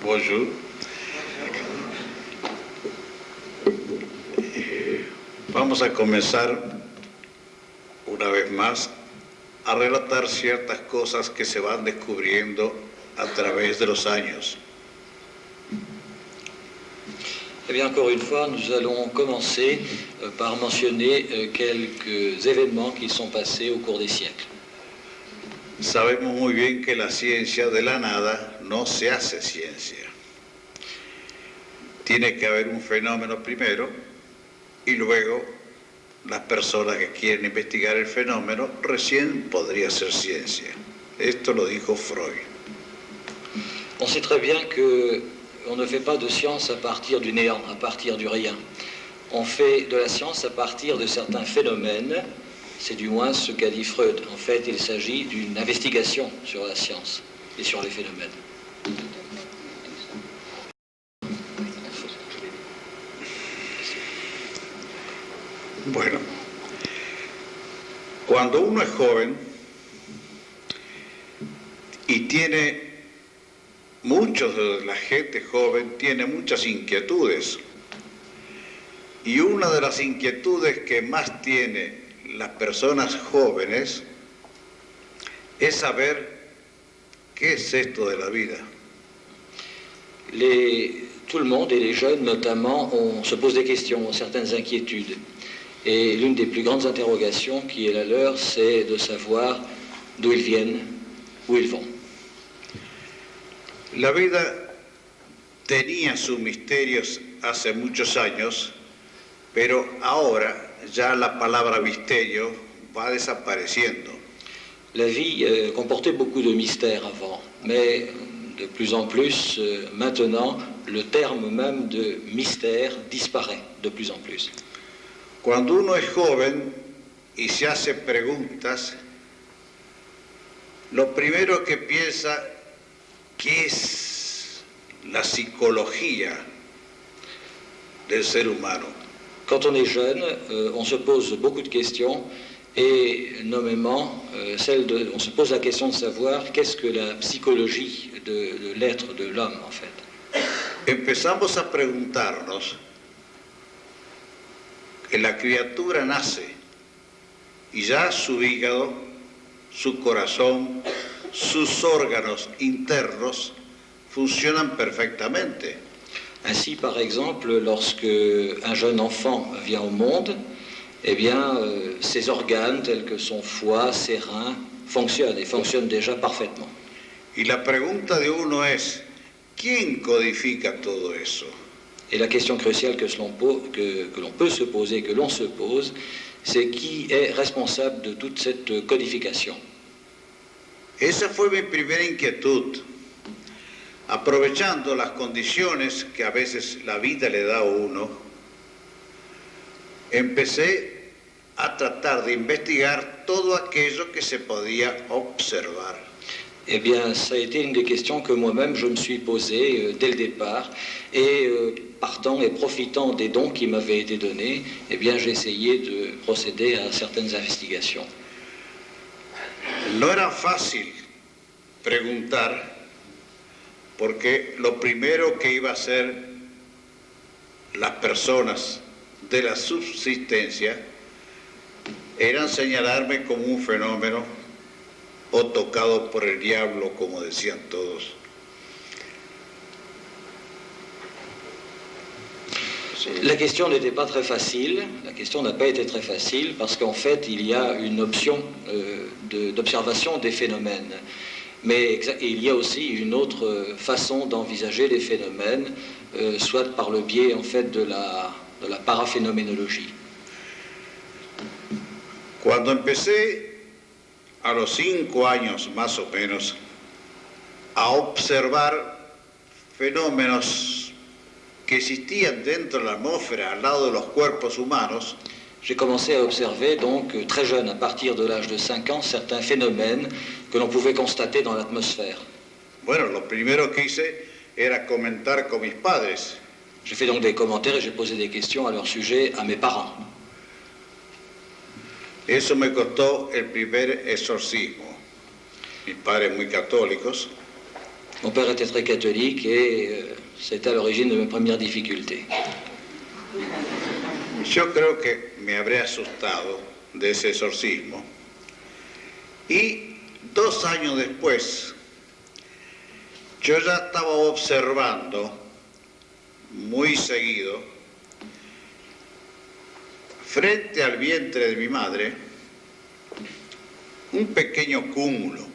Bonjour. Vamos a comenzar una vez más a relatar ciertas cosas que se van descubriendo a través de los años. Eh bien, encore une fois, nous allons commencer par mentionner quelques événements qui sont passés au cours des siècles. Sabemos muy bien que la ciencia de la nada no se hace ciencia. Tiene que haber un fenómeno primero y luego las personas que quieren investigar el fenómeno recién podría ser ciencia. Esto lo dijo Freud. On sait très bien que on ne fait pas de science à partir du néant, à partir du rien. On fait de la science à partir de certains phénomènes. C'est du moins ce qu'a dit Freud. En fait, il s'agit d'une investigation sur la science et sur les phénomènes. Bueno, cuando uno es joven y muchos de la gente joven tiene muchas inquietudes, y una de las inquietudes que más tiene las personas jóvenes es saber qué es esto de la vida. Tout le monde, et les jeunes notamment, se posent des questions, ont certaines inquiétudes. Et l'une des plus grandes interrogations qui est la leur, c'est de savoir d'où ils viennent, où ils vont. La vida tenía sus misterios hace muchos años, pero ahora ya la palabra misterio va desapareciendo. La vie comportait beaucoup de mystères avant, mais de plus en plus, maintenant, le terme même de mystère disparaît de plus en plus. Cuando uno es joven y se hace preguntas, lo primero que piensa, ¿qué es la psicología del ser humano? Quand on est jeune, on se pose beaucoup de questions et nommément, on se pose la question de savoir qu'est-ce que la psychologie de l'être, de l'homme en fait. Empezamos a preguntarnos que la criatura nace y ya su hígado, su corazón, sus órganos internos funcionan perfectamente. Ainsi, par exemple, lorsque un jeune enfant vient au monde, eh bien, ses organes, tels que son foie, ses reins, fonctionnent et fonctionnent déjà parfaitement. Y la pregunta de uno es, ¿quién codifica todo eso? Et la question cruciale que l'on peut se poser, que l'on se pose, c'est qui est responsable de toute cette codification. Esa fue mi primera inquietud. Aprovechando las condiciones que a veces la vida le da a uno, empecé a tratar de investigar todo aquello que se podía observar. Eh bien, ça a été une des questions que moi-même je me suis posée dès le départ, et partant et profitant des dons qui m'avaient été donnés, eh bien, j'ai essayé de procéder à certaines investigations. No era fácil preguntar, porque lo primero que iba a hacer las personas de la subsistencia eran señalarme como un fenómeno o tocado por el diablo, como decían todos. La question n'était pas très facile, la question n'a pas été très facile parce qu'en fait il y a une option d'observation des phénomènes. Mais il y a aussi une autre façon d'envisager les phénomènes, soit par le biais en fait de la paraphénoménologie. Cuando empecé a los 5 años más o menos a observar fenómenos que existían dentro de la atmósfera al lado de los cuerpos humanos, j'ai commencé à observer donc très jeune, à partir de l'âge de 5 ans, certains phénomènes que l'on pouvait constater dans l'atmosphère. Bueno, lo primero que hice era comentar con mis padres. J'ai fait donc des commentaires et j'ai posé des questions à leur sujet à mes parents. Eso me costó el primer exorcismo. Mis padres muy católicos. Mon père était très catholique et c'était à l'origine de mes premières difficultés. Yo creo que me habré asustado de ese exorcismo. Y 2 años después, yo ya estaba observando muy seguido, frente al vientre de mi madre, un pequeño cúmulo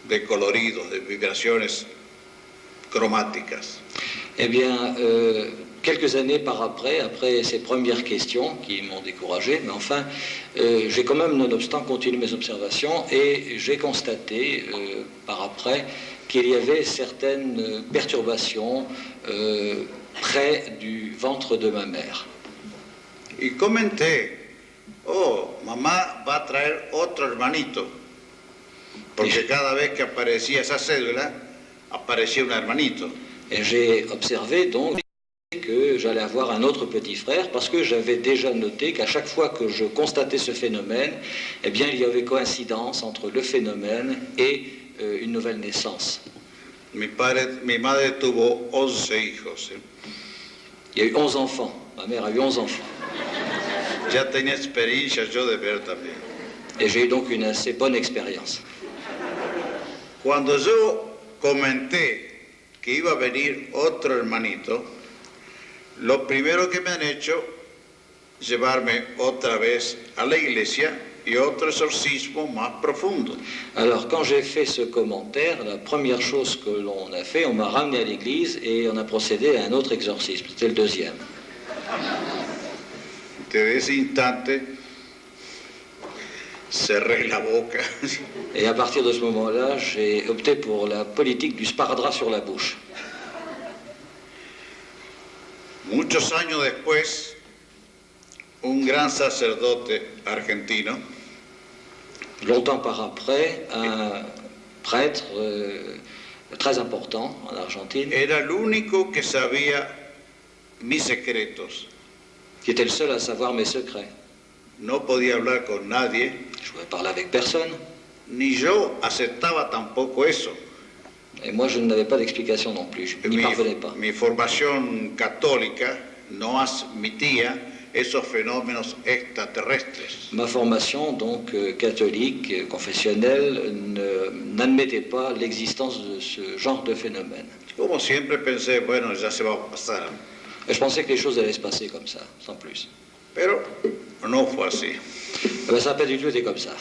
de coloridos, de vibraciones cromáticas. Eh bien, quelques années après ces premières questions qui m'ont découragé, mais enfin, j'ai quand même, nonobstant, continué mes observations et j'ai constaté par après qu'il y avait certaines perturbations près du ventre de ma mère. Y comenté, oh, mamá va a traer otro hermanito, porque cada vez que aparecía esa cédula, aparecía un hermanito. Et j'ai observé donc que j'allais avoir un autre petit frère parce que j'avais déjà noté qu'à chaque fois que je constatais ce phénomène, eh bien, il y avait coïncidence entre le phénomène et une nouvelle naissance. Mi madre tuvo 11 hijos. Il y a eu 11 enfants. Ma mère a eu 11 enfants. Ya tenía experiencia yo de ver también. Et j'ai eu donc une assez bonne expérience. Cuando yo comenté que iba a venir otro hermanito, lo primero que me han hecho es llevarme otra vez a la iglesia y otro exorcismo más profundo. Alors, quand j'ai fait ce commentaire, la première chose que l'on a fait, on m'a ramené à l'église et on a procédé à un autre exorcisme. C'était le deuxième. Desde ese instante cerré la boca. Et à partir de ce moment-là, j'ai opté pour la politique du sparadrap sur la bouche. Muchos años después, un gran sacerdote argentino, longtemps par après, un prêtre très important en Argentine, era el único que sabía mis secretos. Qui était le seul à savoir mes secrets. No podía hablar con nadie. Je ne pouvais parler avec personne. Ni yo aceptaba tampoco eso. Et moi, je n'avais pas d'explication non plus. Je n'y parvenais pas. Mi formación católica no admitía esos fenómenos extraterrestres. Ma formation, donc catholique, confessionnelle, n'admettait pas l'existence de ce genre de phénomène. Como siempre pensé, bueno, ya se va a pasar. Et je pensais que les choses allaient se passer comme ça, sans plus. Pero no fue así. Ben, ça n'a pas du tout été comme ça.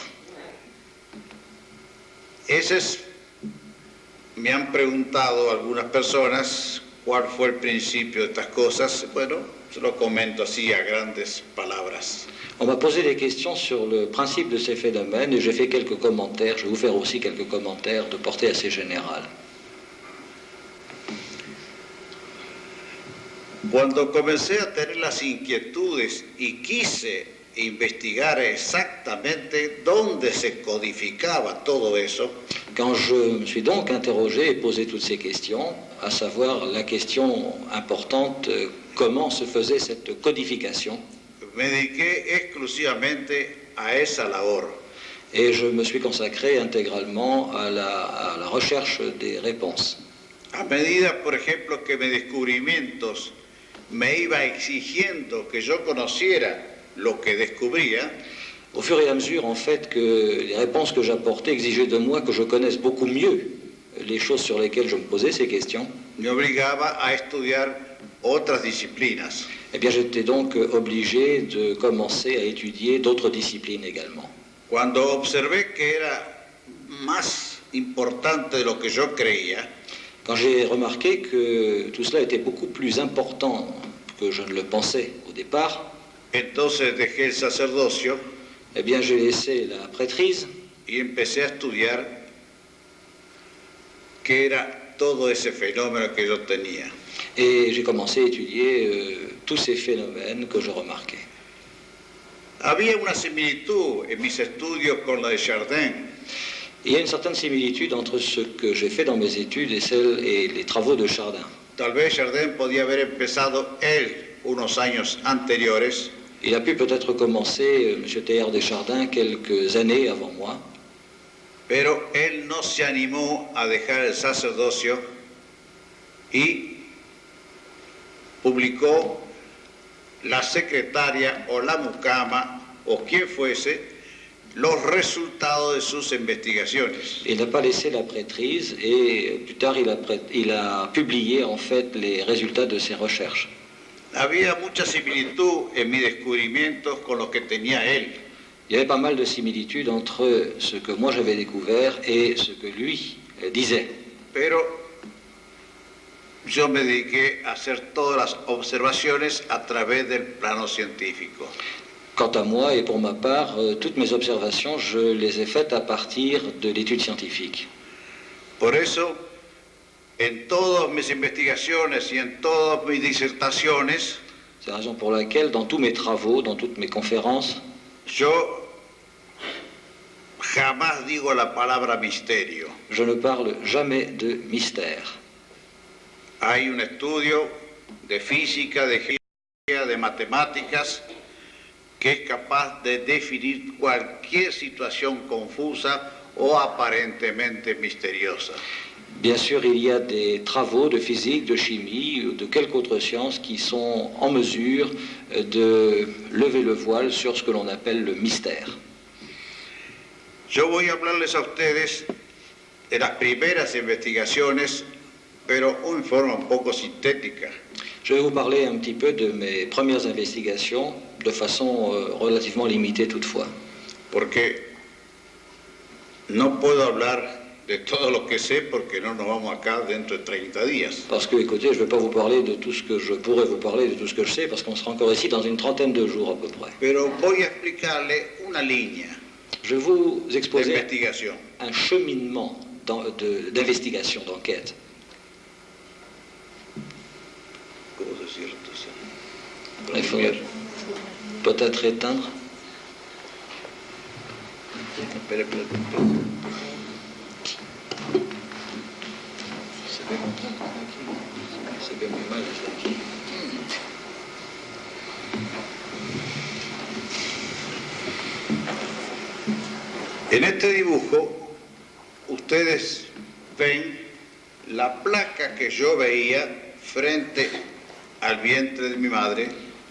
Me han preguntado algunas personas cuál fue el principio de estas cosas. Bueno, se lo comento así a grandes palabras. On m'a posé des questions sur le principe de ces phénomènes et j'ai fait quelques commentaires. Je vais vous faire aussi quelques commentaires de portée assez générale. Cuando comencé a tener las inquietudes y quise investigar exactamente dónde se codificaba todo eso, quand je me suis donc interrogé et posé toutes ces questions, à savoir la question importante, comment se faisait cette codification, me dediqué exclusivamente a esa labor. Et je me suis consacré intégralement à la recherche des réponses. A medida, por ejemplo, que mis descubrimientos me iba exigiendo que yo conociera lo que descubría, au fur et à mesure, en fait, que les réponses que j'apportais exigeaient de moi que je connaisse beaucoup mieux les choses sur lesquelles je me posais ces questions, me obligaba a estudiar otras disciplinas. Eh bien, j'étais donc obligé de commencer à étudier d'autres disciplines également. Cuando observé que era más importante de lo que yo creía, quand j'ai remarqué que tout cela était beaucoup plus important que je ne le pensais au départ, entonces dejé el sacerdocio, eh bien, j'ai laissé la prêtrise y empecé a estudiar qué era todo ese fenómeno que yo tenía. Et j'ai commencé à étudier tous ces phénomènes que je remarquais. Había una similitud en mis estudios con la de Chardin. Il y a une certaine similitude entre ce que j'ai fait dans mes études et les travaux de Chardin. Tal vez Chardin podía haber empezado él unos años anteriores. Il a pu peut-être commencer, M. Teilhard de Chardin, quelques années avant moi. Pero él no se animó a dejar el sacerdocio y publicó la secretaria o la mucama o quien fuese los resultados de sus investigaciones. Il n'a pas laissé la prêtrise et plus tard il a publié en fait les résultats de ses recherches. Había mucha similitud en mis descubrimientos con los que tenía él. Il y avait pas mal de similitudes entre ce que moi j'avais découvert et ce que lui disait. Pero yo me dediqué a hacer todas las observaciones a través del plano científico. Quant à moi et pour ma part, toutes mes observations, je les ai faites à partir de l'étude scientifique. Por eso, en todas mis investigaciones y en todas mis disertaciones, C'est la raison pour laquelle, dans tous mes travaux, dans toutes mes conférences, yo jamás digo la palabra misterio. je ne parle jamais de mystère. Hay un estudio de física, de geología, de matemáticas, que es capaz de definir cualquier situación confusa o aparentemente misteriosa. Bien sûr, il y a des travaux de physique, de chimie ou de quelque autre science qui sont en mesure de lever le voile sur ce que l'on appelle le mystère. Yo voy a hablarles a ustedes de las primeras investigaciones, pero en forma un poco sintética. Je vais vous parler un petit peu de mes premières investigations, de façon relativement limitée toutefois. Porque no puedo hablar de todo lo que sé porque no nos vamos acá dentro de 30 días. Parce que, écoutez, je ne vais pas vous parler de tout ce que je pourrais vous parler, de tout ce que je sais, parce qu'on sera encore ici dans une trentaine de jours à peu près. Pero voy a explicarle una línea Je vais vous de exposer investigación. un cheminement d'investigation, d'enquête. ¿Cómo se cierra esto? Il faudrait peut-être éteindre. Espera. Se ve muy mal desde aquí. En este dibujo, ustedes ven la placa que yo veía frente al vientre de mi madre.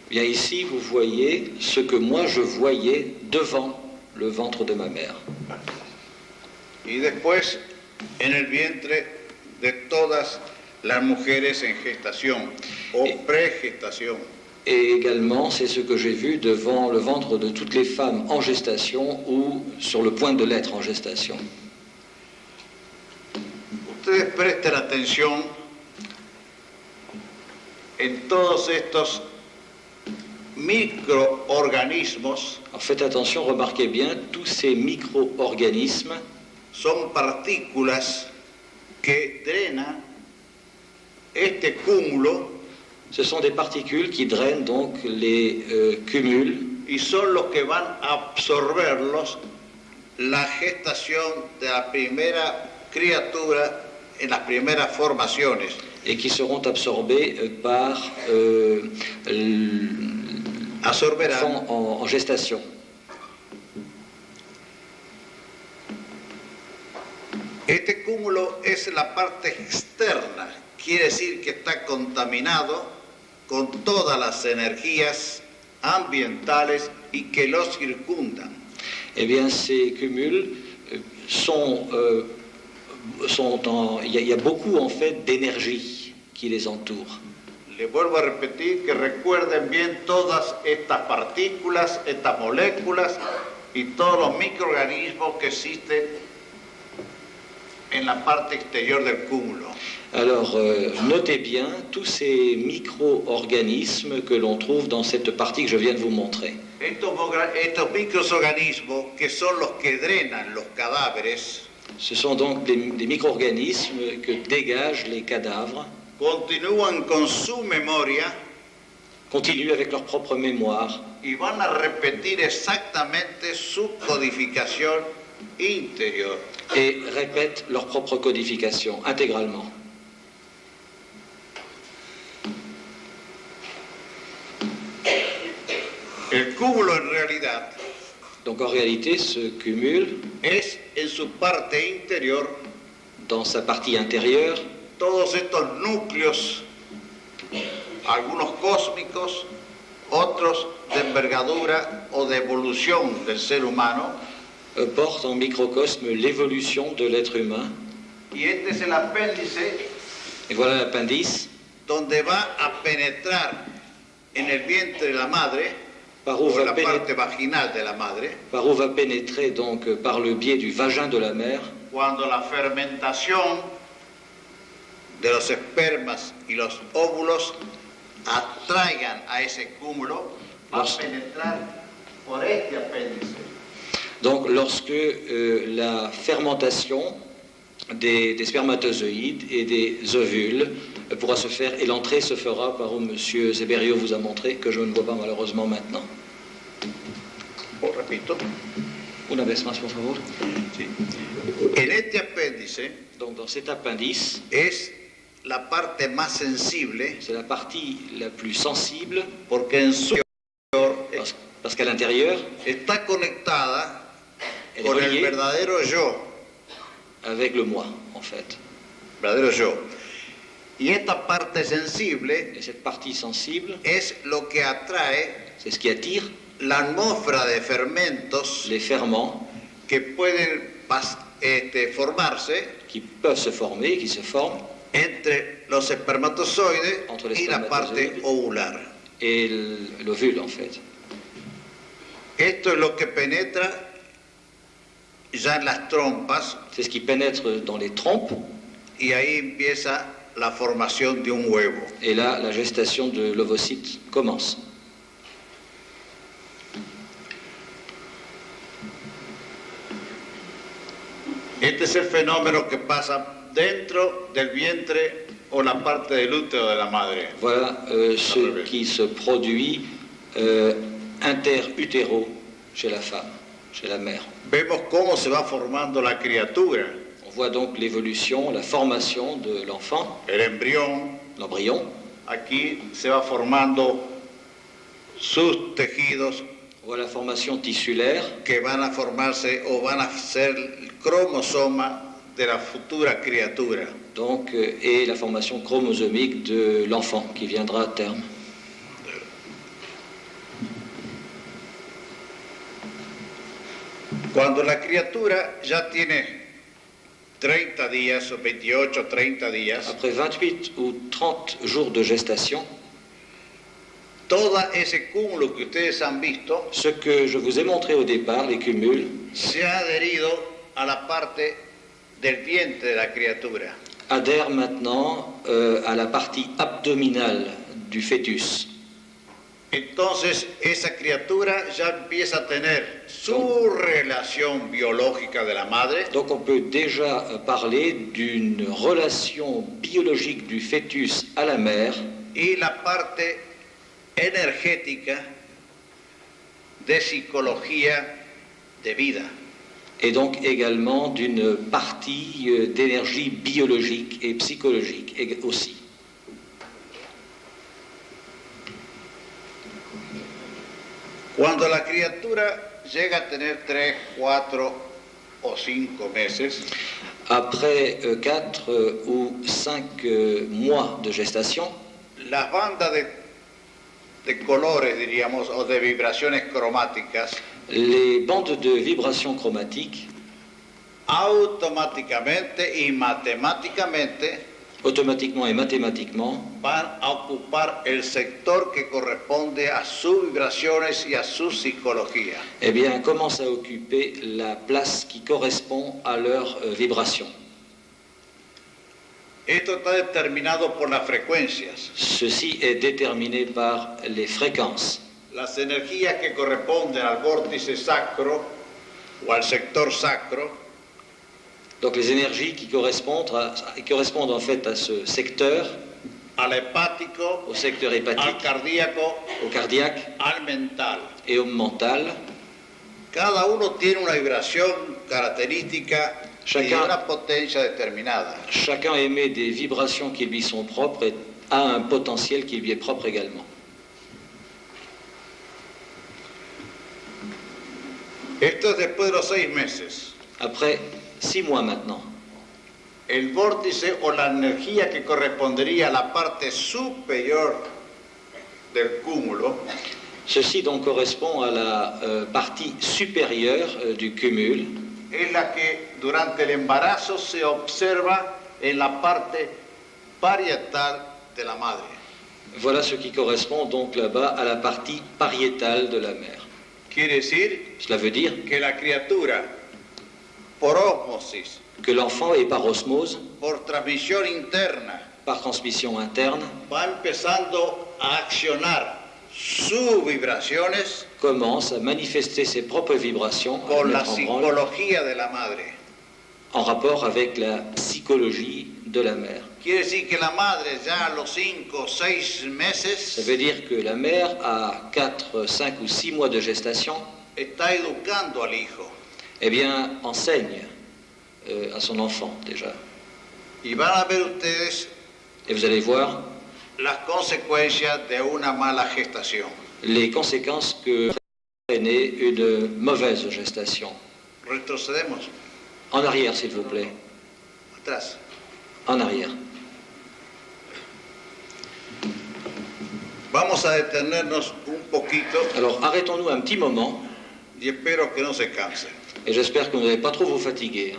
Bien ici, vous voyez ce que moi je voyais devant le ventre de ma mère. Y después en el vientre de todas las mujeres en gestación o pregestación. Et également, c'est ce que j'ai vu devant le ventre de toutes les femmes en gestation ou sur le point de l'être en gestation. Ustedes presten atención en todos estos microorganismos. Alors faites attention, remarquez bien, tous ces micro-organismes Son partículas que drenan este cúmulo ce sont des particules qui drainent donc les cumuls y son los que van a absorberlos la gestación de la primera criatura en las primeras formaciones. et qui seront absorbés par Absorberán en gestation. Este cúmulo es la parte externa, quiere decir que está contaminado con todas las energías ambientales y que los circundan. Eh bien, ces cumuls il y a beaucoup en fait d'énergie qui les entoure. Les vuelvo a repetir que recuerden bien todas estas partículas, estas moléculas y todos los microorganismos que existen en la parte exterior del cúmulo. Alors, notez bien tous ces micro-organismes que l'on trouve dans cette partie que je viens de vous montrer. Estos microorganismos que son los que drenan los cadáveres Ce sont donc des micro-organismes que dégagent les cadavres, continúan con su memoria continuent avec leur propre mémoire y van a repetir exactamente su codificación interior. et répètent leur propre codification intégralement. El cúmulo en realidad Donc en réalité, ce cumul, es en su parte interior dans sa partie intérieure, todos estos núcleos, algunos cósmicos, otros de envergadura o de evolución del ser humano. Porte en microcosme l'évolution de l'être humain. Y este es el apéndice Et voilà l'appendice, donde va a penetrar en el vientre de la madre, par où, o en va la parte vaginal de la madre, par où va pénétrer donc par le biais du vagin de la mère, cuando la fermentación de los espermas y los óvulos atraigan a ese cúmulo, va a penetrar por este apéndice. Donc lorsque la fermentation des spermatozoïdes et des ovules pourra se faire, et l'entrée se fera par où M. Zeberio vous a montré, que je ne vois pas malheureusement maintenant. Oh, repito. Una vez más, por favor. Sí. En este apéndice Donc dans cet appendice, es la parte más sensible, c'est la partie la plus sensible, porque en su parce qu'à l'intérieur, está conectada elle est con el reliée verdadero yo, avec le moi, en fait. verdadero yo. Y esta parte sensible Et cette partie sensible, es lo que atrae c'est ce qui attire la atmósfera de fermentos les ferments que pueden formarse qui peuvent se former, qui se forment, entre los espermatozoides Entre los y la parte espermatozoides. ovular. et l'ovule, en fait. Esto es lo que penetra ya en las trompas C'est ce qui pénètre dans les trompes, y ahí empieza la formación de un huevo. et là, la gestation de l'ovocyte commence. Este es el fenómeno que pasa dentro del vientre o la parte del útero de la madre. Voilà ce qui se produit inter-utéro chez la femme, chez la mère. Vemos cómo se va formando la criatura, On voit donc l'évolution, la formation de l'enfant, el embrión. l'embryon. Aquí se va formando sus tejidos On voit la formation tissulaire que van a formarse o van a ser el cromosoma de la futura criatura. donc, et la formation chromosomique de l'enfant qui viendra à terme. Cuando la criatura ya tiene 30 días o 28, 30 días, Après 28 ou 30 jours de gestation, todo ese cúmulo que ustedes han visto ce que je vous ai montré au départ, les cumuls, se ha adherido a la parte del vientre de la criatura. adhère maintenant à la partie abdominale du fœtus. Entonces esa criatura ya empieza a tener su relación biológica de la madre Donc on peut déjà parler d'une relation biologique du fœtus à la mère y la parte energética de psicología de vida. et donc également d'une partie d'énergie biologique et psychologique aussi. Cuando la criatura llega a tener 3, 4 o 5 meses, Après 4 ou 5 mois de gestation, las bandas de colores, diríamos, o de vibraciones cromáticas, les bandes de vibration chromatique automáticamente y matemáticamente automatiquement et mathématiquement van a ocupar el sector que corresponde a sus vibraciones y a su psicología. eh bien, commencent à occuper la place qui correspond à leur vibration. Esto está determinado por las frecuencias. Ceci est déterminé par les fréquences. Las energías que corresponden al vórtice sacro o al sector sacro Donc les énergies qui correspondent en fait à ce secteur, al hepático, au secteur al hépatique, cardíaco, au cardiaque al mental. et au mental. Cada uno tiene una vibración característica y de una potencia determinada. Chacun émet des vibrations qui lui sont propres et a un potentiel qui lui est propre également. Esto es después de los 6 meses. Après 6 mois maintenant, El vórtice o la energía que correspondería a la parte superior del cúmulo ceci donc correspond à la partie supérieure du cumul. es la que durante el embarazo se observa en la parte parietal de la madre. Voilà ce qui correspond donc là-bas à la partie pariétale de la mère. Quiere decir Cela veut dire que la criatura, por ósmosis, que l'enfant est par osmose, por transmisión interna, par transmission interne, va empezando a accionar sus vibraciones commence à manifester ses propres vibrations à con la mettre en branle, psicología de la madre. en rapport avec la psychologie de la mère. Quiere decir que la madre ya a los 5 o 6 Ça meses veut dire que la mère, à 4, 5 ou 6 mois de gestation, está educando al hijo eh bien, enseigne à son enfant déjà. y van a ver ustedes Et vous allez voir las consecuencias de una mala gestación. les conséquences que entraîner une mauvaise gestation. Retrocedemos En arrière, s'il vous plaît. atrás. En arrière. Vamos a detenernos un poquito Alors, arrêtons-nous un petit moment, y espero que no se cansen. et j'espère que vous n'allez pas trop vous fatiguer.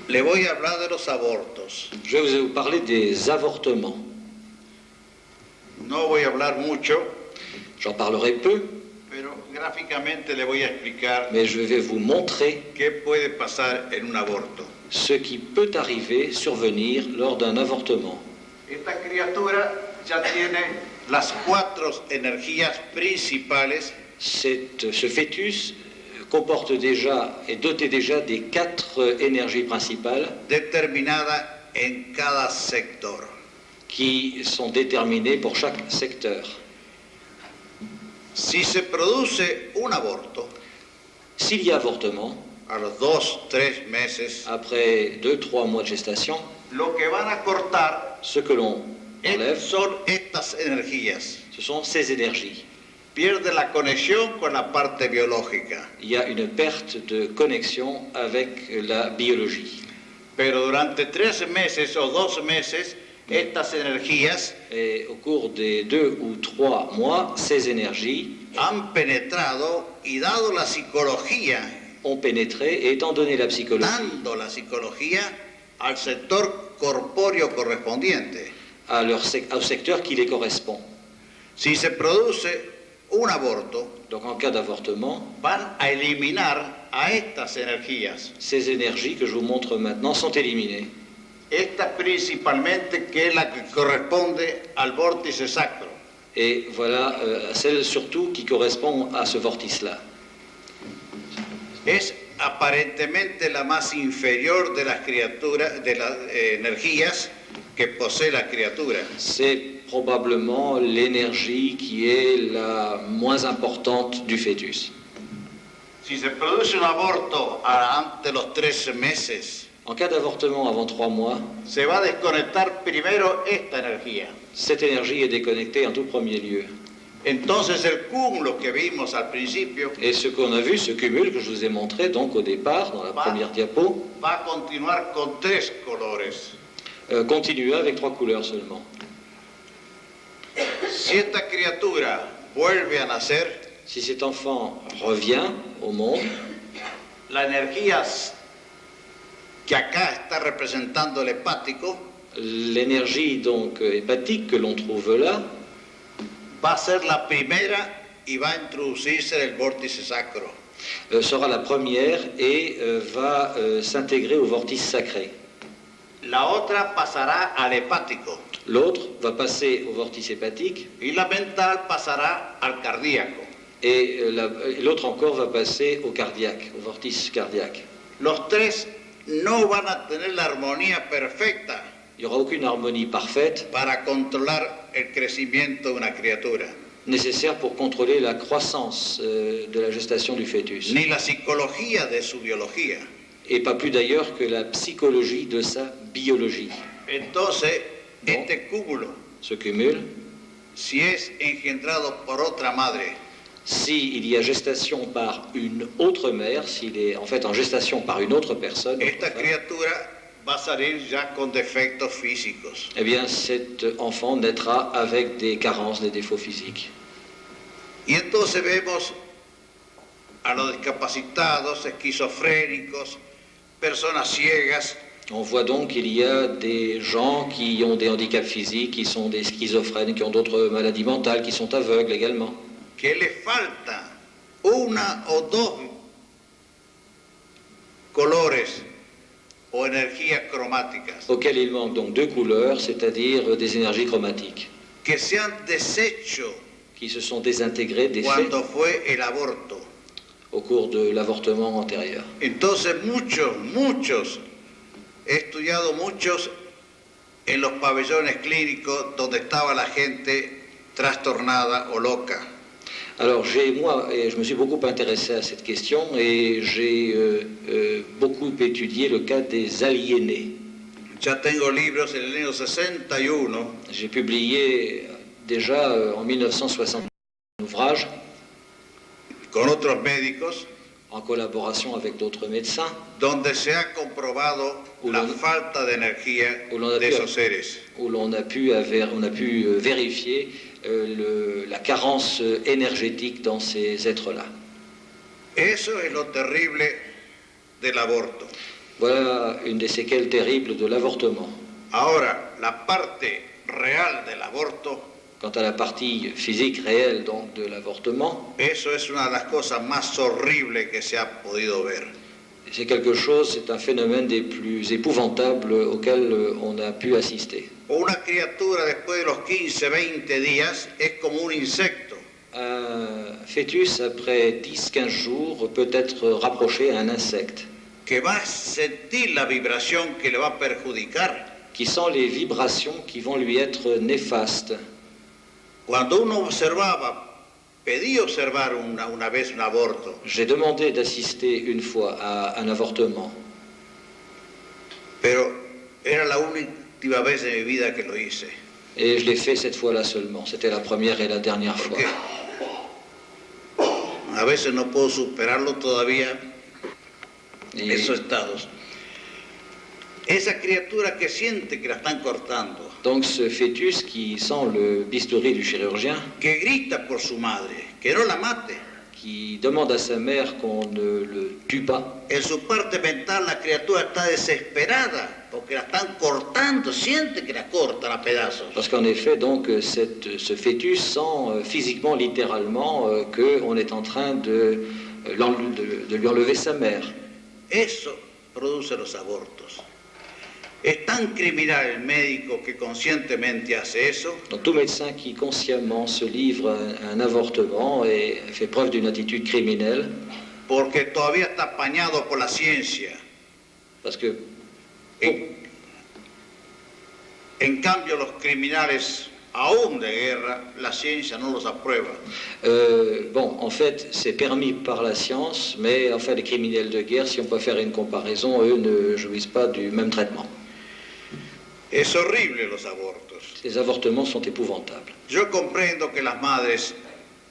Le voy a hablar de los abortos. Je vais vous parler des avortements. No voy a hablar mucho, J'en parlerai peu, pero gráficamente le voy a explicar mais je vais vous montrer qué puede pasar en un aborto. ce qui peut arriver, survenir lors d'un avortement. Esta criatura ya tiene las 4 energías principales Ce fœtus comporte déjà, est doté déjà des 4 énergies principales determinadas en cada sector. qui sont déterminées pour chaque secteur. Si se produce un aborto S'il y a avortement, a los 2-3 meses, après 2-3 mois de gestation, lo que van a cortar ce que l'on enlève, son estas energías. ce sont ces énergies. Pierde la conexión con la parte biológica, Il y a une perte de connexion avec la biologie. pero durante 3 meses o 2 meses, estas energías Et au cours des 2 ou 3 mois, ces énergies han penetrado y dado la psicología, ont pénétré et étant donné la psychologie dando la psicología al sector corpóreo correspondiente. au secteur qui les correspond. Si se produce un aborto, Donc en cas d'avortement, van a eliminar a estas energías. ces énergies que je vous montre maintenant sont éliminées. Esta principalmente que es la que corresponde al vórtice sacro. Et voilà celle surtout qui correspond à ce vortice-là. Es aparentemente la más inferior de las criaturas, de las energías que posee la criatura. C'est probablement l'énergie qui est la moins importante du fœtus. Si se produce un aborto ante los 3 meses, En cas d'avortement avant 3 mois, se va a desconectar primero esta energía. cette énergie est déconnectée en tout premier lieu. Entonces el cúmulo que vimos al principio Et ce qu'on a vu, ce cumul que je vous ai montré donc au départ, dans la première diapo, va a continuar con 3 colores. continua avec 3 couleurs seulement. Si esta criatura vuelve a nacer, Si cet enfant revient au monde, la energía que acá está representando el hepático l'énergie donc hépatique que l'on trouve là va a ser la primera y va a introducirse en el vórtice sacro. sera la première et va s'intégrer au vortice sacré. La otra pasará al hepático L'autre va passer au vortice hépatique y la mental pasará al cardíaco. et l'autre encore va passer au cardiaque, au vortice cardiaque. Los 3 no van a tener la armonía perfecta Il n'y aura aucune harmonie parfaite para controlar el crecimiento de una criatura, nécessaire pour contrôler la croissance de la gestation du fœtus. ni la psicología de su biología. Et pas plus d'ailleurs que la psychologie de sa biologie. Entonces, este cúmulo Ce cumul si es engendrado por otra madre, S'il y a gestation par une autre mère, s'il est en fait en gestation par une autre personne, esta criatura va a salir ya con defectos físicos. eh bien cet enfant naîtra avec des carences, des défauts physiques. Y entonces vemos a los discapacitados, esquizofrénicos, personas ciegas, On voit donc qu'il y a des gens qui ont des handicaps physiques, qui sont des schizophrènes, qui ont d'autres maladies mentales, qui sont aveugles également. que les falta una o dos colores o energías cromáticas, Auxquels il manque donc deux couleurs, c'est-à-dire des énergies chromatiques, que se han deshecho qui se sont désintégrées, défaites cuando fue el aborto. au cours de l'avortement antérieur. Entonces muchos, he estudiado muchos en los pabellones clínicos donde estaba la gente trastornada o loca. Alors je me suis beaucoup intéressé à cette question et j'ai beaucoup étudié le cas des aliénés. Ya tengo libros en el año 61 J'ai publié déjà en 1960 un ouvrage con otros médicos en collaboration avec d'autres médecins donde se ha comprobado la falta de energía de esos seres. où on a pu vérifier la carence énergétique dans ces êtres-là. Eso es lo terrible del aborto. Voilà une des séquelles terribles de l'avortement. Ahora, la parte real del aborto, Quant à la partie physique réelle donc de l'avortement, eso es una de las cosas más horribles que se ha podido ver. c'est un phénomène des plus épouvantables auxquels on a pu assister. Una criatura después de los 15-20 días es como un insecto. Un fœtus, après 10-15 jours, peut être rapproché à un insecte Que va a sentir la vibración que le va a perjudicar. qui sent les vibrations qui vont lui être néfastes. Cuando uno pedí observar una vez un aborto, J'ai demandé d'assister une fois à un avortement, pero era la última vez de mi vida que lo hice. et je l'ai fait cette fois-là seulement. C'était la première et la dernière fois. Porque a veces no puedo superarlo todavía, Et esos estados. Esa criatura que siente que la están cortando, donc ce fœtus qui sent le bistouri du chirurgien, que grita por su madre, que no la mate. qui demande à sa mère qu'on ne le tue pas, En su parte mental la criatura está desesperada porque la están cortando, siente que la cortan a pedazos. parce qu'en effet, donc, ce fœtus sent physiquement, littéralement, qu'on est en train de lui enlever sa mère. Eso produce los abortos. Es tan criminal el médico que conscientemente hace eso, Donc tout médecin qui consciemment se livre à un avortement et fait preuve d'une attitude criminelle, porque todavía está apañado por la ciencia. parce que En cambio, los criminales, aún de guerra, la ciencia no los aprueba. en fait, c'est permis par la science, mais en fait, les criminels de guerre, si on peut faire une comparaison, eux ne jouissent pas du même traitement. Es horrible los abortos. Les avortements sont épouvantables. Yo comprendo que las madres,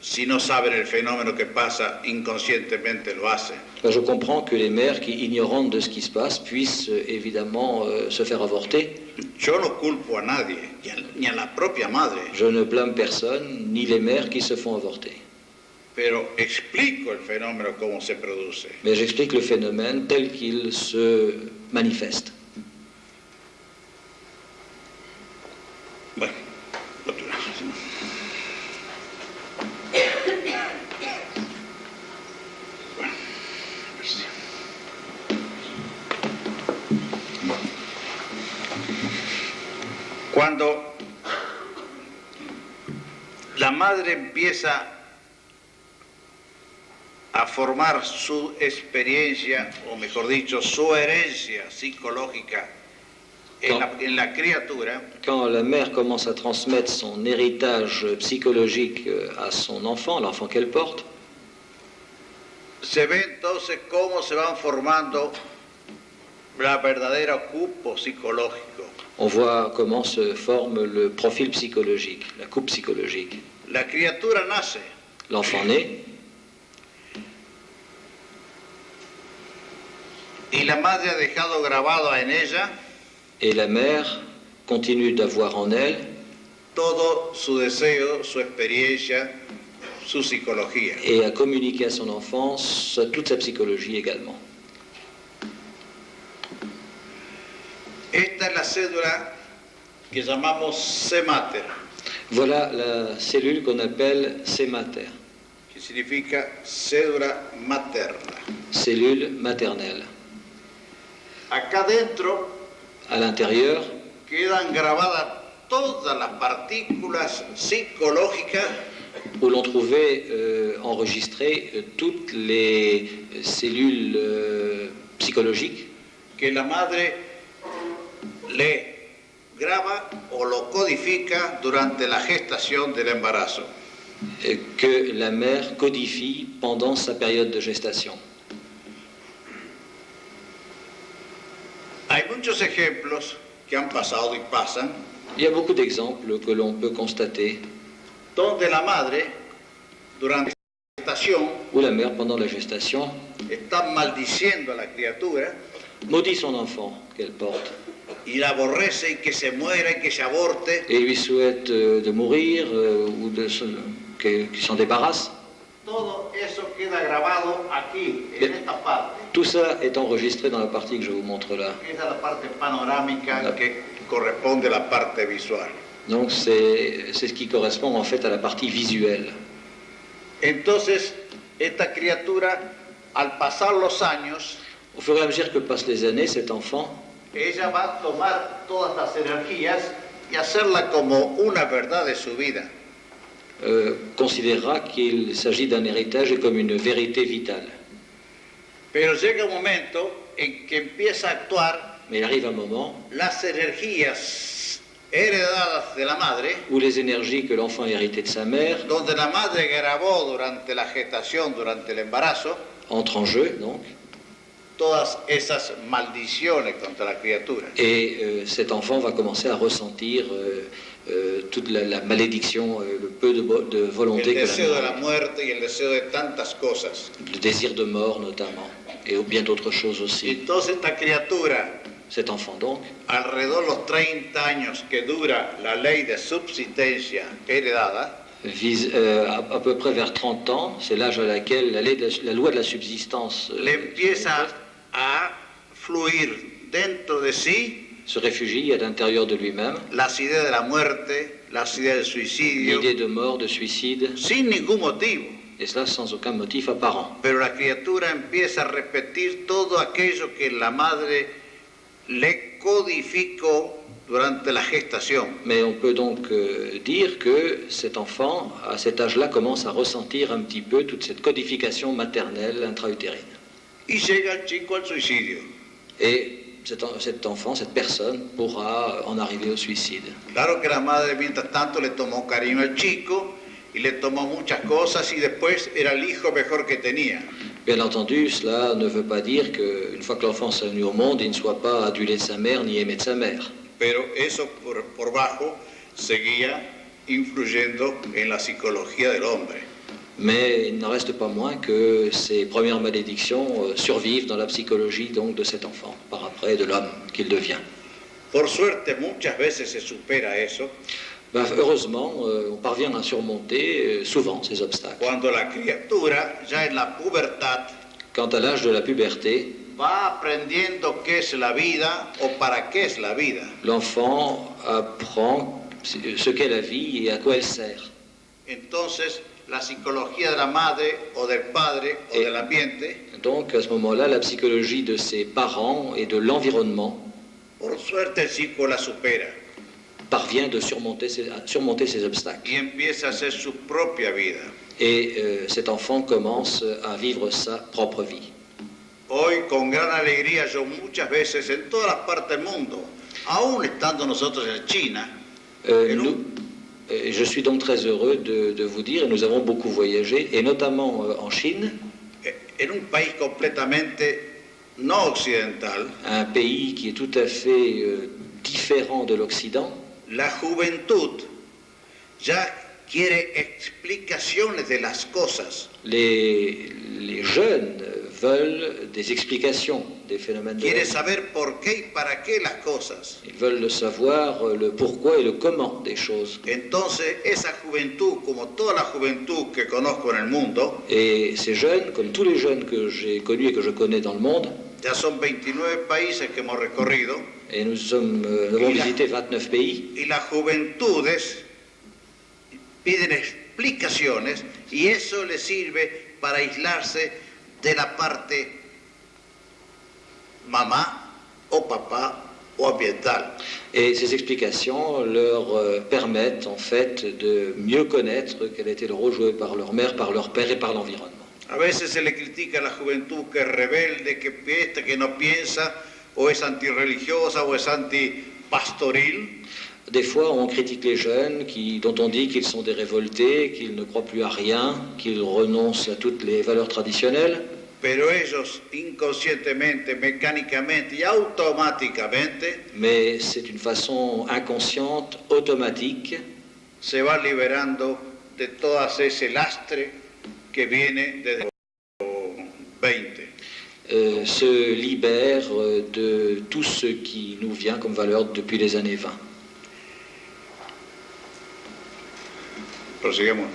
si no saben el fenómeno que pasa, inconscientemente lo hacen. Je comprends que les mères qui, ignorantes de ce qui se passe, puissent évidemment se faire avorter. Yo no culpo a nadie, ni a la propia madre, Je ne blâme personne, ni les mères qui se font avorter. pero explico el fenómeno cómo se produce. Mais j'explique le phénomène tel qu'il se manifeste. Bueno, otro. Bueno, merci. Cuando la madre empieza a formar su experiencia, o mejor dicho, su herencia psicológica en la criatura, Quand la mère commence à transmettre son héritage psychologique à son enfant, l'enfant qu'elle porte, se ve entonces cómo se van formando la verdadera cupo psicológico. On voit comment se forme le profil psychologique, la coupe psychologique. La criatura nace L'enfant naît y la madre ha dejado grabado en ella et la mère continue d'avoir en elle todo su deseo, su experiencia, su psicología. et a communiqué à son enfant toute sa psychologie également. Esta es la cédula que llamamos C mater, Voilà la cellule qu'on appelle C mater, que significa cédula materna. cellule maternelle. Acá dentro À l'intérieur, quedan grabadas todas las partículas psicológicas où l'on trouvait enregistrées toutes les cellules psychologiques que la madre le graba o lo codifica durante la gestación del embarazo. que la mère codifie pendant sa période de gestation. Hay muchos ejemplos que han pasado y pasan Il y a beaucoup d'exemples que l'on peut constater donde la madre durante la gestación où la mère, pendant la gestation, está maldiciendo a la criatura maudit son enfant qu'elle porte y la aborrece y que se muera y que se aborte. et lui souhaite de mourir ou qu'il s'en débarrasse. Todo eso queda grabado aquí, en esta parte. Tout ça est enregistré dans la partie que je vous montre là. Esa es la parte panorámica que corresponde a la parte visual. Donc c'est ce qui correspond en fait à la partie visuelle. Entonces, esta criatura, al pasar los años, Au fur et à mesure que passent les années, cet enfant ella va a tomar todas las energías y hacerla como una verdad de su vida. considérera qu'il s'agit d'un héritage et comme une vérité vitale. Pero llega un momento en que empieza a actuar Mais il arrive un moment las energías heredadas de la madre, où les énergies que l'enfant a héritées de sa mère donde la madre grabó durante la gestación, durante el embarazo, entrent en jeu, donc, todas esas maldiciones contra la criatura. et cet enfant va commencer à ressentir toute la malédiction, le peu de volonté El que la deseo de mère la a, muerte y el deseo de tantas cosas. le désir de mort notamment, et bien d'autres choses Y aussi. entonces esta criatura, Cet enfant donc, alrededor de los 30 años que dura la ley de subsistencia heredada, vise à peu près vers 30 ans, c'est l'âge à laquelle la loi de la subsistance le empieza a fluir dentro de sí se réfugie à l'intérieur de lui-même, las ideas de la muerte, las ideas del suicidio, l'idée de mort, de suicide, sin ningún motivo. et cela sans aucun motif apparent. Pero la criatura empieza a repetir todo aquello que la madre le codificó durante la gestación. Mais on peut donc dire que cet enfant, à cet âge-là, commence à ressentir un petit peu toute cette codification maternelle intra-utérine. Y llega el chico al suicidio. Et cet enfant, cette personne, pourra en arriver au suicide. Claro que la madre mientras tanto le tomó cariño al chico y le tomó muchas cosas y después era el hijo mejor que tenía. Bien entendu, cela ne veut pas dire qu'une fois que l'enfant s'est venu au monde, il ne soit pas adulé de sa mère ni aimé de sa mère. Pero eso por bajo seguía influyendo en la psicología del hombre. Mais il n'en reste pas moins que ces premières malédictions survivent dans la psychologie donc, de cet enfant, par après de l'homme qu'il devient. Por suerte muchas veces se supera eso Ben, heureusement, on parvient à surmonter souvent ces obstacles. cuando la criatura ya en la pubertad Quant à l'âge de la puberté, va aprendiendo qué es la vida o para qué es la vida. l'enfant apprend ce qu'est la vie et à quoi elle sert. Entonces, la psicología de la madre o del padre o del ambiente, Donc à ce moment-là, la psychologie de ses parents et de l'environnement por suerte el chico la supera parvient de surmonter ces obstacles. y empieza a hacer su propia vida. Et cet enfant commence à vivre sa propre vie. Hoy, con gran alegría, yo muchas veces en todas las partes del mundo, aún estando nosotros en China, Je suis donc très heureux de vous dire, et nous avons beaucoup voyagé, et notamment en Chine, en un país completamente no occidental, un pays qui est tout à fait différent de l'Occident, la juventud ya quiere explicaciones de las cosas. les jeunes veulent des explications des phénomènes de la Quiere vie. saber por qué y para qué las cosas. Ils veulent savoir le pourquoi et le comment des choses. Entonces, esa juventud, como toda la juventud que conozco en el mundo, Et ces jeunes, comme tous les jeunes que j'ai connus et que je connais dans le monde, ya son 29 países que hemos recorrido, et nous avons visité 29 pays, y las juventudes piden explicaciones y eso les sirve para aislarse de la parte mamá o papá o ambiental. et ces explications leur permettent en fait de mieux connaître quel était le rôle joué par leur mère, par leur père et par l'environnement. A veces se le critica a la juventud que es rebelde, que piensa, que no piensa, o es antirreligiosa o es antipastoril. Des fois, on critique les jeunes dont on dit qu'ils sont des révoltés, qu'ils ne croient plus à rien, qu'ils renoncent à toutes les valeurs traditionnelles. Pero ellos inconscientemente, mecánicamente y automáticamente Mais c'est une façon inconsciente, automatique, se van liberando de todo ese lastre que viene desde los 20. se libère de tout ce qui nous vient comme valeur depuis les années 20. Prosigamos.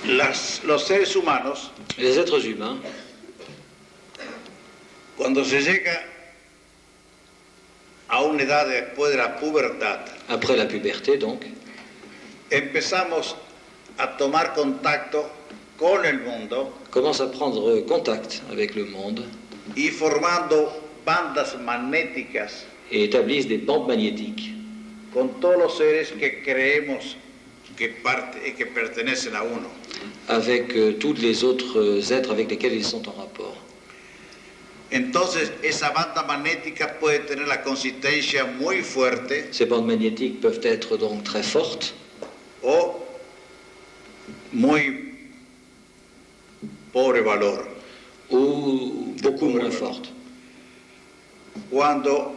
Los seres humanos, Les êtres humains, cuando se llega a una edad después de la pubertad, après la puberté donc, empezamos a tomar contacto con el mundo commencent à prendre contact avec le monde y formando bandas magnéticas et établissent des bandes magnétiques con todos los seres que creemos que pertenecen a uno. avec tous les autres êtres avec lesquels ils sont en rapport. Entonces, esa banda magnética puede tener la consistencia muy fuerte Ces bandes magnétiques peuvent être donc très fortes o muy pobre valor. ou beaucoup moins fortes. Cuando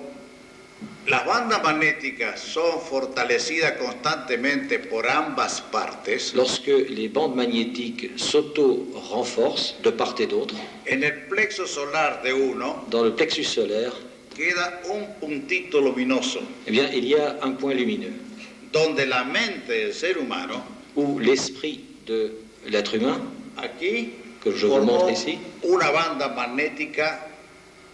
las bandas magnéticas son fortalecidas constantemente por ambas partes, Lorsque les bandes magnétiques s'auto-renforcent de part et d'autre, en el plexo solar de uno dans le plexus solaire, queda un puntito luminoso eh bien, il y a un point lumineux donde la mente del ser humano où l'esprit de l'être humain, aquí que je vous formó montre ici, una banda magnética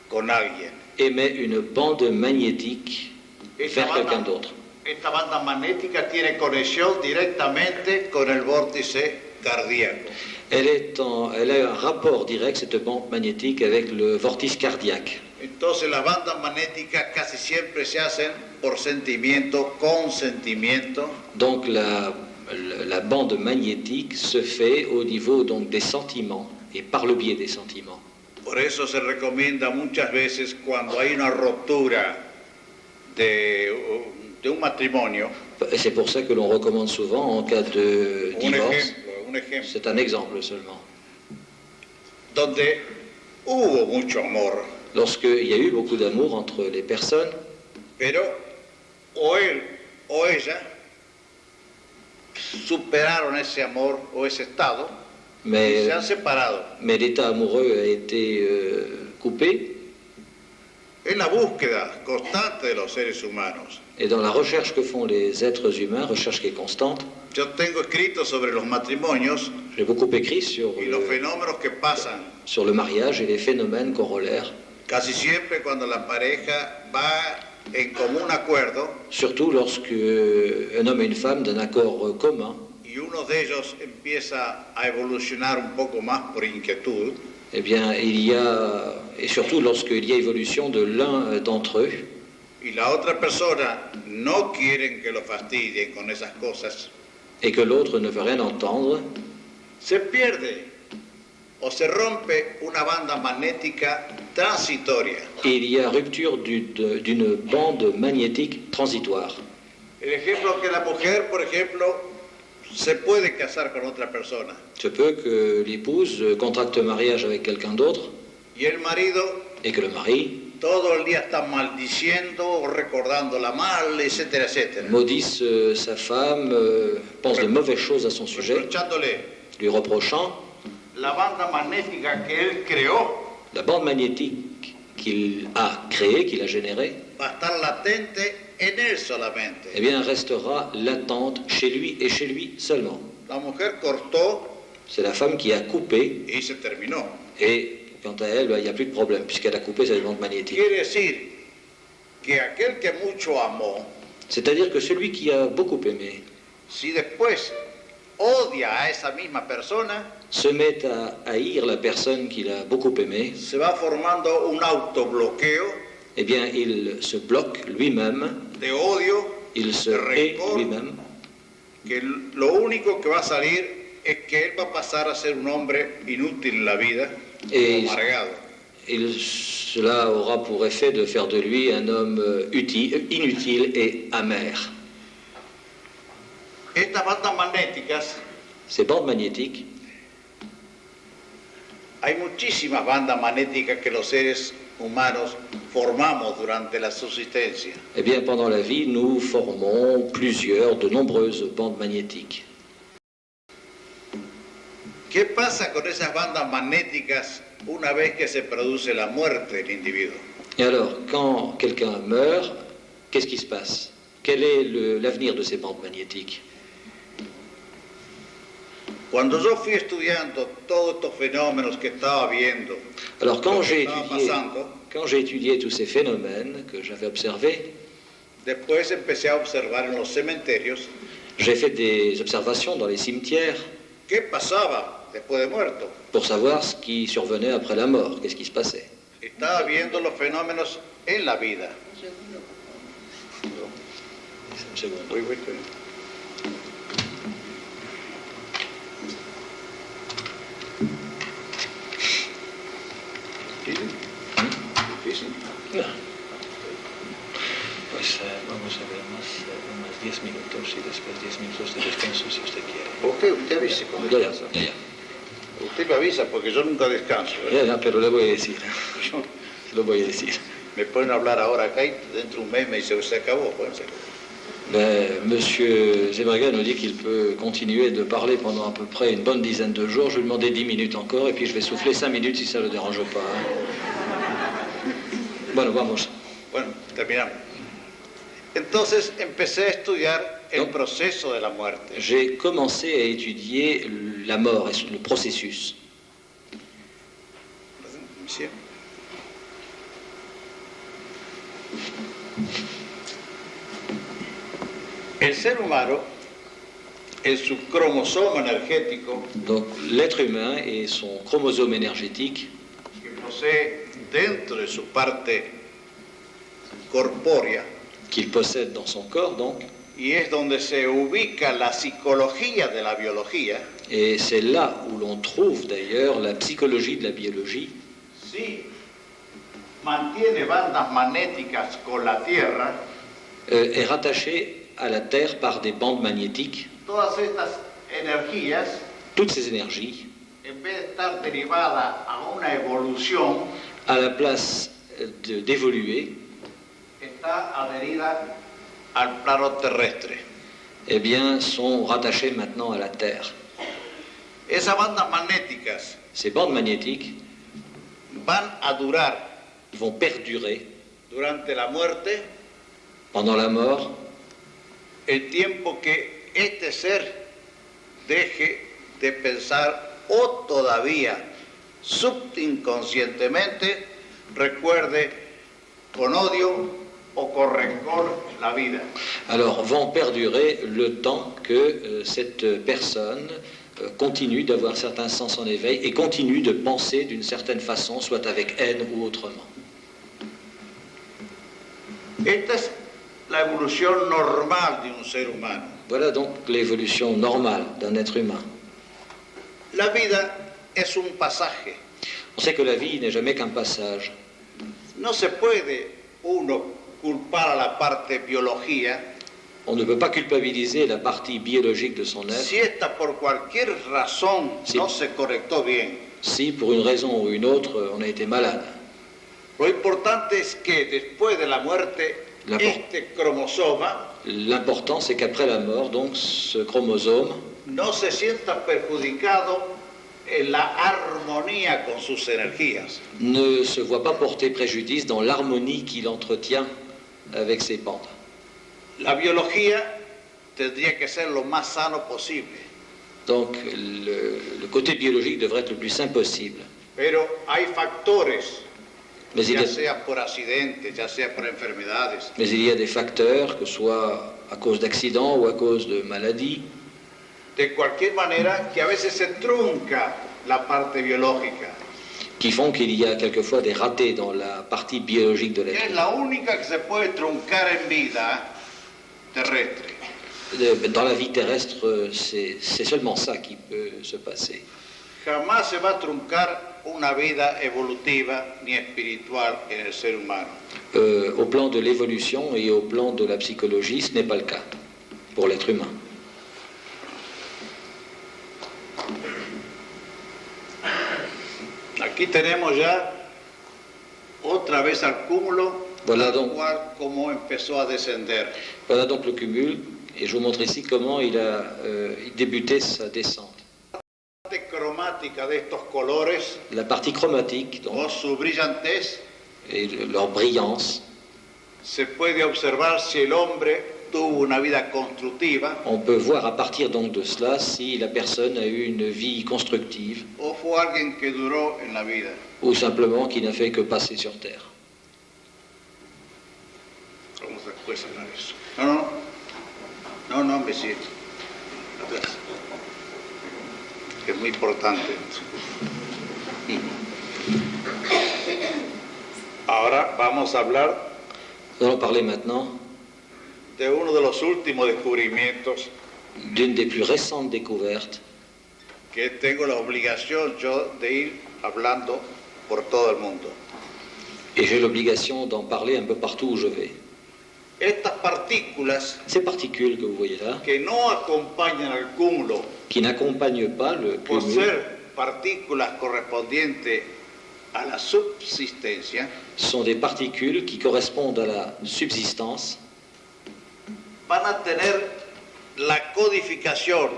con alguien. émet une bande magnétique vers quelqu'un d'autre. Esta banda magnética tiene conexión directamente con el vórtice cardíaco. Elle a un rapport direct, cette bande magnétique, avec le vortice cardiaque. Entonces las bandas magnéticas casi siempre se hacen por sentimiento, con sentimiento, Donc la bande magnétique se fait au niveau donc, des sentiments et par le biais des sentiments. por eso se recomienda muchas veces cuando hay una ruptura de un matrimonio, Et c'est pour ça que l'on recommande souvent en cas de divorce, un ejemplo, c'est un exemple seulement, donde hubo mucho amor, lorsqu'il y a eu beaucoup d'amour entre les personnes, pero o él o ella superaron ese amor o ese estado y se han separado. mais l'état amoureux a été coupé, Es la búsqueda constante de los seres humanos. et dans la recherche que font les êtres humains, recherche qui est constante, Yo tengo escrito sobre los matrimonios j'ai beaucoup écrit sur y los fenómenos que pasan le mariage et les phénomènes corollaires, casi siempre cuando la pareja va en común acuerdo surtout lorsque un homme et une femme d'un accord commun, y uno de ellos empieza a evolucionar un poco más por inquietud, eh bien, et surtout lorsqu'il y a évolution de l'un d'entre eux, y la otra persona no quieren que lo fastidien con esas cosas, et que l'autre ne veut rien entendre, se pierde o se rompe una banda magnética transitoria. et il y a rupture d'une bande magnétique transitoire. El ejemplo que la mujer, por ejemplo, se puede casar con otra persona, Se peut que l'épouse contracte mariage avec quelqu'un d'autre, Y el marido et que le mari todo el día está maldiciendo, recordándola mal, etcétera, etcétera. maudisse sa femme, pense de mauvaises choses à son sujet, Reprochándole lui reprochant la banda magnética que él creó la bande magnétique qu'il a créée, qu'il a générée, va a estar latente en él solamente. eh bien, restera latente chez lui et chez lui seulement. La mujer cortó C'est la femme qui a coupé, y se terminó. et quant à elle, il n'y a plus de problème, puisqu'elle a coupé cette bande magnétique. Quiere decir que aquel que mucho amó, C'est-à-dire que celui qui a beaucoup aimé si después odia a esa misma persona, se met à haïr la personne qu'il a beaucoup aimée, se va formando un autobloqueo eh bien, il se bloque lui-même, de odio, il se de hait rencor, lui-même, que lo único que va a salir es que él va a pasar a ser un hombre inútil en la vida, amargado. Cela aura pour effet de faire de lui un homme inutile et amer. Estas bandas magnéticas, Ces bandes magnétiques, hay muchísimas bandas magnéticas que los seres humanos formamos durante la subsistencia. eh bien, pendant la vie, nous formons de nombreuses bandes magnétiques. ¿Qué pasa con esas bandas magnéticas una vez que se produce la muerte del individuo? Et alors, quand quelqu'un meurt, qu'est-ce qui se passe? Quel est l'avenir de ces bandes magnétiques? Cuando yo fui estudiando todos estos fenómenos que estaba viendo, Alors, quand lo que j'ai estaba étudié, pasando, étudié tous ces phénomènes que j'avais observés, después empecé a observar en los cementerios j'ai fait des observations dans les cimetières qué pasaba después de muerto. pour savoir ce qui survenait après la mort, qu'est-ce qui se passait. Estaba viendo los fenómenos en la vida. Un segundo. Oui, oui, oui. Difícil. No. Pues vamos a ver unos 10 minutos y después 10 minutos de descanso si usted quiere. Usted avise cuando Ya, descansa. ya. Usted me avisa porque yo nunca descanso. Ya, pero le voy a decir. Yo- Lo voy a decir. Me ponen a hablar ahora acá y dentro de un mes me dice se acabó. Bueno, Monsieur Zébrega nous dit qu'il peut continuer de parler pendant à peu près une bonne dizaine de jours. Je vais lui demander 10 minutes encore et puis je vais souffler 5 minutes si ça ne le dérange pas. Bueno, vamos. Bueno, terminamos. Entonces empecé a estudiar el No. proceso de la muerte. J'ai commencé à étudier la mort et le processus. ¿Sí? El ser humano, en su cromosoma energético, Donc l'être humain et son chromosome énergétique que posee dentro de su parte corpórea, qu'il possède dans son corps, donc, y es donde se ubica la psicología de la biología, et c'est là où l'on trouve d'ailleurs la psychologie de la biologie, sí mantiene bandas magnéticas con la Tierra. est rattachée à la Terre par des bandes magnétiques. Todas estas energías, Toutes ces énergies, en vez de estar derivadas a una evolución, à la place d'évoluer, está adherida al plano terrestre. eh bien, sont rattachées maintenant à la Terre. Esas bandas magnéticas Ces bandes magnétiques van a durar vont perdurer durante la muerte pendant la mort el tiempo que este ser deje de pensar o todavía subconscientemente recuerde con odio o con rencor la vida. Alors, vont perdurer le temps que cette personne continue d'avoir certains sens en éveil et continue de penser d'une certaine façon, soit avec haine ou autrement. Esta es la evolución normal de un ser humano. Voilà donc l'évolution normale d'un être humain. La vida es un pasaje. On sait que la vie n'est jamais qu'un passage. No se puede uno culpar a la parte biología On ne peut pas culpabiliser la partie biologique de son être si esta por cualquier razón Sí. no se conectó bien. si pour une raison ou une autre on a été malade. Lo importante es que después de la muerte, este cromosoma L'important, c'est qu'après la mort, donc, ce chromosome no se sienta perjudicado en la armonía con sus energías. ne se voit pas porter préjudice dans l'harmonie qu'il entretient avec ses bandes. La biología tendría que ser lo más sano posible, Donc, le côté biologique devrait être le plus sain possible. pero hay factores, Mais il, ya y a, sea por accidentes, ya sea por enfermedades, mais il y a des facteurs, que ce soit à cause d'accidents ou à cause de maladies, de cualquier manera, que a veces se trunca la parte biológica, qui font qu'il y a quelquefois des ratés dans la partie biologique de que l'être es humain. la única que se puede truncar en vida terrestre. Dans la vie terrestre, c'est seulement ça qui peut se passer. Jamás se va a truncar una vida evolutiva ni espiritual en el ser humano. Au plan de l'évolution et au plan de la psychologie, ce n'est pas le cas pour l'être humain. Aquí tenemos ya otra vez al cúmulo, Voilà tal donc. cual como empezó a descender. Voilà donc le cumul, et je vous montre ici comment il a débuté sa descente. La parte cromática de estos colores La partie chromatique, donc, o su brillantez et leur brillance, se puede observar si el hombre tuvo una vida constructiva on peut voir à partir donc de cela si la personne a eu une vie constructive o fue alguien que duró en la vida. ou simplement qui n'a fait que passer sur Terre. Vamos después a hablar de eso. No, me siento. Atrás. Es muy importante esto. Ahora vamos a hablar Nous allons parler maintenant de uno de los últimos descubrimientos d'une des plus récentes découvertes que tengo la obligación yo de ir hablando por todo el mundo. et j'ai l'obligation d'en parler un peu partout où je vais. Estas partículas Ces particules que vous voyez là, que no acompañan al cúmulo qui n'accompagnent pas le por cumul, ser partículas correspondientes a la subsistencia, sont des particules qui correspondent à la subsistance, van a tener la codificación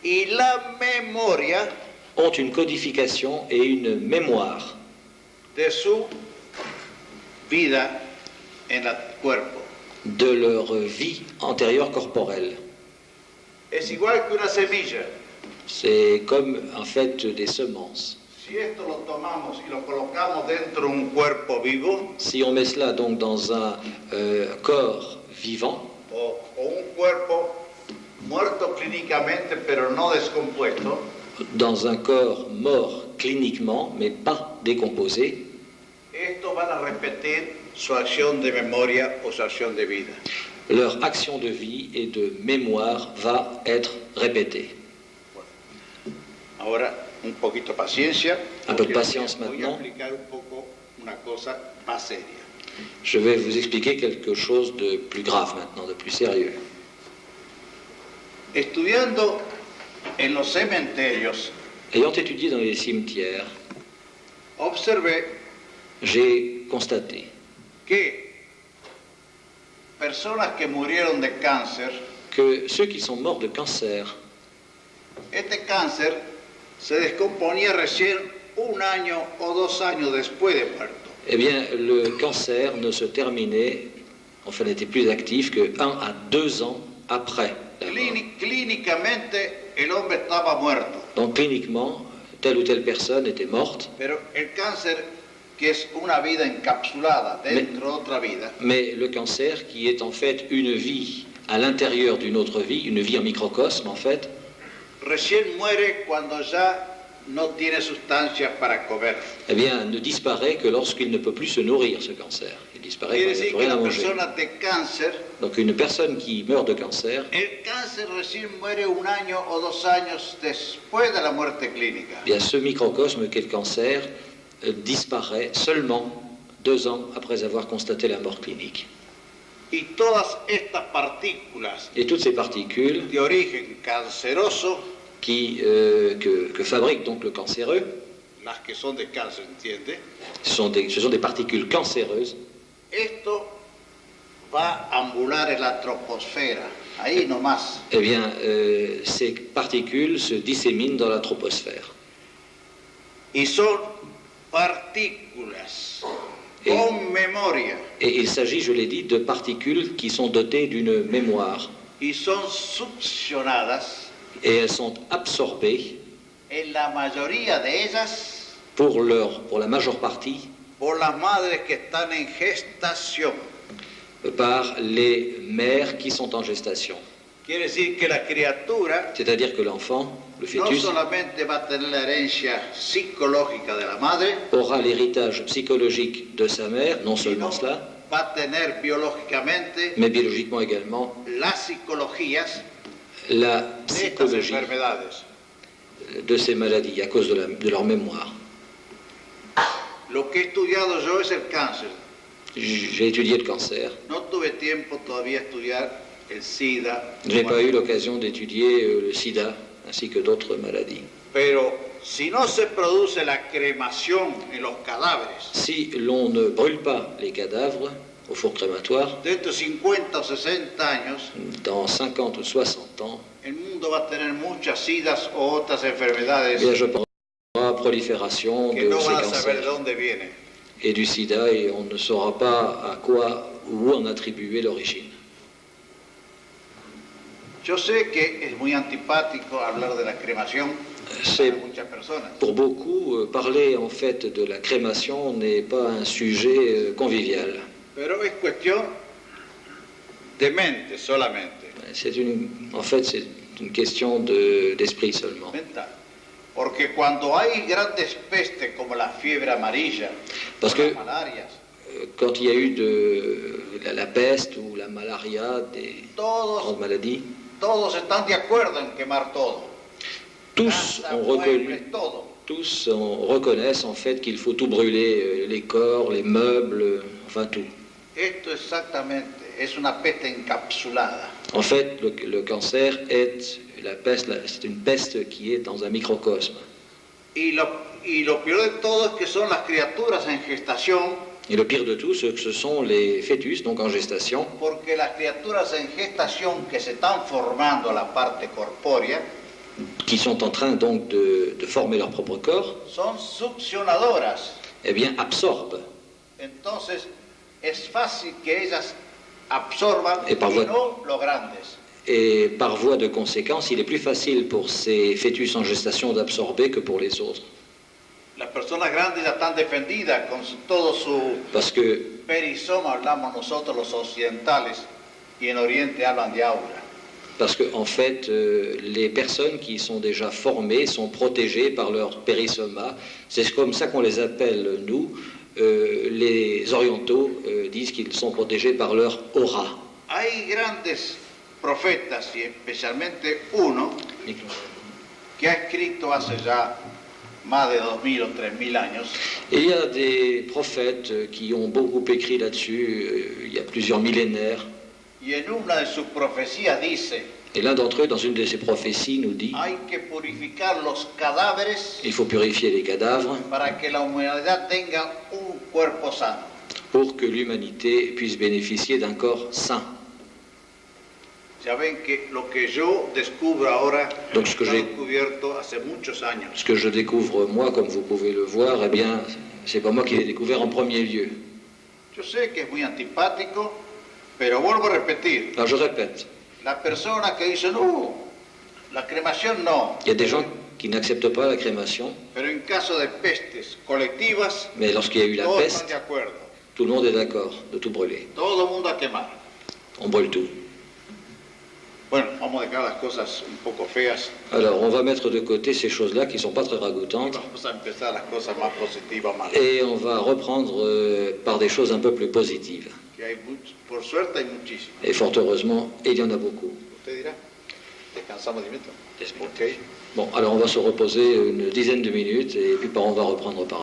y la memoria ont une codification et une mémoire de su vida en el cuerpo. de leur vie antérieure corporelle. Es igual que una semilla. C'est comme en fait des semences. Si esto lo tomamos y lo colocamos dentro de un cuerpo vivo Si on met cela donc dans un corps vivant o un cuerpo muerto clínicamente pero no descompuesto, dans un corps mort cliniquement mais pas décomposé, estos van a repetir su acción de memoria o su acción de vida. leur action de vie et de mémoire va être répétée. Ahora, un poquito paciencia. Un peu de porque patience voy a maintenant. explicar un poco una cosa más seria. Je vais vous expliquer quelque chose de plus grave maintenant, de plus sérieux. Estudiando en los cementerios, Ayant étudié dans les cimetières, observé j'ai constaté que personas que murieron de cáncer, que ceux qui sont morts de cancer, este cáncer se descomponía recién un año o 2 años después de muerto. eh bien, le cancer ne se terminait, enfin n'était plus actif que 1 à 2 ans après la mort. Clínicamente el hombre estaba muerto, Donc cliniquement, telle ou telle personne était morte, pero el cáncer, que es una vida encapsulada dentro de otra vida, mais le cancer, qui est en fait une vie à l'intérieur d'une autre vie, une vie en microcosme en fait, recién muere cuando ya no tiene sustancias para comer. eh bien, ne disparaît que lorsqu'il ne peut plus se nourrir, ce cancer. Il disparaît Quiere quand il decir n'a que plus rien à la manger. persona de cáncer, Donc une personne qui meurt de cancer, el cáncer recién muere un año o 2 años después de la muerte clínica. eh bien, ce microcosme qu'est le cancer disparaît seulement 2 ans après avoir constaté la mort clinique. Y todas estas partículas Et toutes ces particules de origen canceroso que fabrique donc le cancéreux las que son de cáncer, ¿entiende? Ce sont des particules cancéreuses. Esto va a ambular en la troposfera, ahí nomás. Eh bien, ces particules se disséminent dans la troposphère. Y son partículas con memoria. Et il s'agit, je l'ai dit, de particules qui sont dotées d'une mémoire. Y son succionadas. Et elles sont absorbées. En la mayoría de ellas. Pour la majeure partie. Por las madres que están en gestación. Par les mères qui sont en gestation. Quiere decir que la criatura. C'est-à-dire que l'enfant, le fœtus, no solamente va a tener la herencia psicológica de la madre, aura l'héritage psychologique de sa mère, non seulement cela, va a tener biológicamente, mais biologiquement également, las psicologías la de estas psychologie enfermedades. de ces maladies à cause de leur mémoire. Lo que he estudiado yo es el cáncer. J'ai étudié le cancer. No tuve tiempo todavía a estudiar el SIDA. Je n'ai pas eu l'occasion d'étudier le sida ainsi que d'autres maladies. Pero si no se produce la cremación en los cadáveres, Si l'on ne brûle pas les cadavres au four crématoire, dentro de 50 o 60 años, dans 50 ou 60 ans, el mundo va a tener muchas SIDAs o otras enfermedades bien, je pense qu'il y aura prolifération que de no ces van a saber de cancers dónde vienen. et du sida et on ne saura pas à quoi ou où en attribuer l'origine. Yo sé que es muy antipático hablar de la cremación C'est para muchas personas. pour beaucoup, parler en fait de la crémation n'est pas un sujet convivial. Pero es cuestión de mente solamente. En fait, c'est une question d'esprit seulement. Mental. Porque cuando hay grandes pestes como la fiebre amarilla, Parce o que las malarias, quand il y a eu la peste ou la malaria, des grandes maladies, todos están de acuerdo en quemar todo. tous Casa, ont reconnu, muebles, todo. tous reconnaissent en fait qu'il faut tout brûler, les corps, les meubles, enfin tout. Esto exactamente es una peste encapsulada. En fait, le cancer est la peste, c'est une peste qui est dans un microcosme. Y lo peor de todo es que son las criaturas en gestación, Et le pire de tout, ce sont les fœtus, donc en gestation, porque las criaturas en gestación que se están formando la parte corpórea qui sont en train donc de former leur propre corps, son succionadoras. eh bien absorbent. Entonces es fácil que ellas absorban Y por y no los grandes. Et par voie de conséquence, il est plus facile pour ces fœtus en gestation d'absorber que pour les autres. Las personas grandes ya están defendidas con todo su Parce que, perizoma, hablamos nosotros los occidentales, y en Oriente hablan de aura. en fait, les personnes qui sont déjà formées sont protégées par leur périssoma. C'est comme ça qu'on les appelle, nous. Les orientaux disent qu'ils sont protégés par leur aura. Hay grandes profetas, y especialmente uno, que ha escrito hace ya más de 2000 o 3000 años. Et il y a des prophètes qui ont beaucoup écrit là-dessus, il y a plusieurs millénaires. Y en una de sus profecías dice, Et l'un d'entre eux, dans une de ses prophéties, nous dit hay que purificar los cadáveres il faut purifier les cadavres para que la humanidad tenga un cuerpo sano. pour que l'humanité puisse bénéficier d'un corps sain. Ya ven que lo que yo descubro ahora Donc, está descubierto hace muchos años. Ce que je découvre moi, comme vous pouvez le voir, eh bien, c'est pas moi qui l'ai découvert en premier lieu. Yo sé que es muy antipático, pero vuelvo a repetir. Alors je répète, La persona que dice, no, la cremación no. il y a des gens qui n'acceptent pas la crémation, Pero en caso de pestes colectivas, mais lorsqu'il y a eu la todos están peste, de acuerdo. tout le monde est d'accord de tout brûler. Todo el mundo a quemar. On brûle tout. Bueno, vamos a dejar las cosas un poco feas. Alors, on va mettre de côté ces choses-là qui ne sont pas très Y ragoûtantes vamos a empezar las cosas más positivas, más. et on va reprendre par des choses un peu plus positives. Que hay por suerte hay muchísimas. Et fort heureusement, il y en a beaucoup. Usted dirá, descansamos 10 minutos. J'espère. Ok. Bon, alors on va se reposer une dizaine de minutes et puis on va reprendre par